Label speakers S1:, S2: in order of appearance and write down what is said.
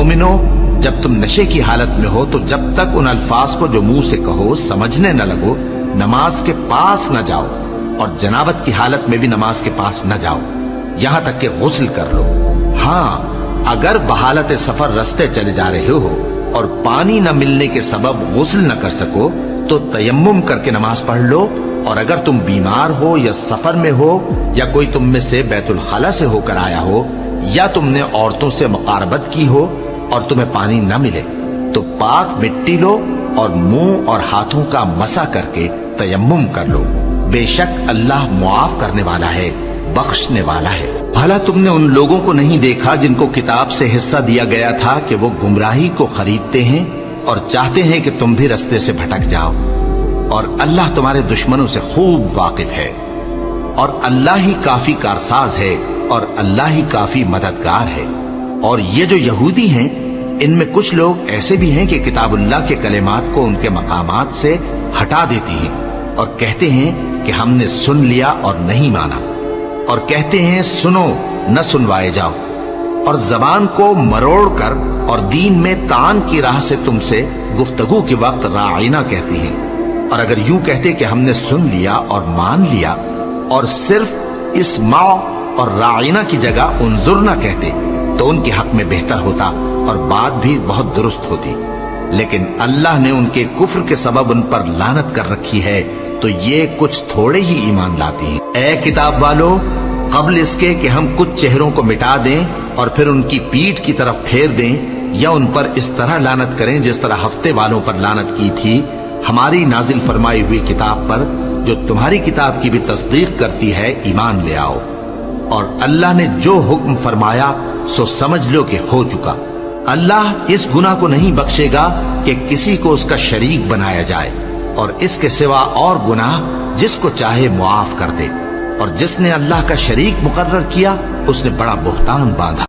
S1: मोमिनो, जब तुम नशे की हालत में हो तो जब तक उन अल्फाज को जो मुंह से कहो समझने न लगो, नमाज के पास न जाओ, और जनाबत की हालत में भी नमाज के पास न जाओ, यहां तक कि गुस्ल कर लो। हाँ, अगर बहालत सफर रास्ते चले जा रहे हो और पानी न मिलने के सबब गुस्ल न कर सको तो तयम्मुम करके नमाज पढ़ लो, और अगर तुम बीमार हो या सफर में हो या कोई तुम में से बैतुल खला से होकर आया हो या तुमने औरतों से मुकारबत की हो और तुम्हें पानी न मिले तो पाक मिट्टी लो और मुंह और हाथों का मसा करके तयम्मुम कर लो। बेशक अल्लाह मुआफ करने वाला है, बख्शने वाला है। भला तुमने उन लोगों को नहीं देखा जिनको किताब से हिस्सा दिया गया था कि वो गुमराही को खरीदते हैं और चाहते हैं कि तुम भी रास्ते से भटक जाओ, और अल्लाह तुम्हारे दुश्मनों से खूब वाकिफ है, और अल्लाह ही काफी कारसाज है, और अल्लाह ही काफी मददगार है। और ये जो यहूदी हैं, इनमें कुछ लोग ऐसे भी हैं कि किताबुल्लाह के कलेमात को उनके मकामात से हटा देती हैं और कहते हैं कि हमने सुन लिया और नहीं माना, और कहते हैं सुनो न सुनवाए जाओ, और जबान को मरोड़ कर और दीन में तान की राह से तुमसे गुफ्तगू के वक्त राइना कहती हैं। और अगर यूं कहते कि हमने सुन लिया और मान लिया और सिर्फ इस माओ और राइना की जगह उन्जुर न कहते तो उनके हक में बेहतर होता और बात भी बहुत दुरुस्त होती। लेकिन अल्लाह ने उनके कुफ्र के सबब उन पर लानत कर रखी है, तो ये कुछ थोड़े ही ईमान लाती हैं। ऐ किताब वालों, कबल इसके कि हम कुछ चेहरों को मिटा दें और फिर उनकी पीठ की तरफ फेर दें या उन पर इस तरह लानत करें जिस तरह हफ्ते वालों पर लानत की थी, हमारी नाजिल फरमाई हुई किताब पर जो तुम्हारी किताब की भी तस्दीक करती है, ईमान ले आओ। और अल्लाह ने जो हुक्म फरमाया सो समझ लो कि हो चुका। अल्लाह इस गुनाह को नहीं बख्शेगा कि किसी को उसका शरीक बनाया जाए, और इसके सिवा और गुनाह जिसको चाहे मुआफ कर दे, और जिसने अल्लाह का शरीक मुकर्रर किया उसने बड़ा बुहतान बांधा।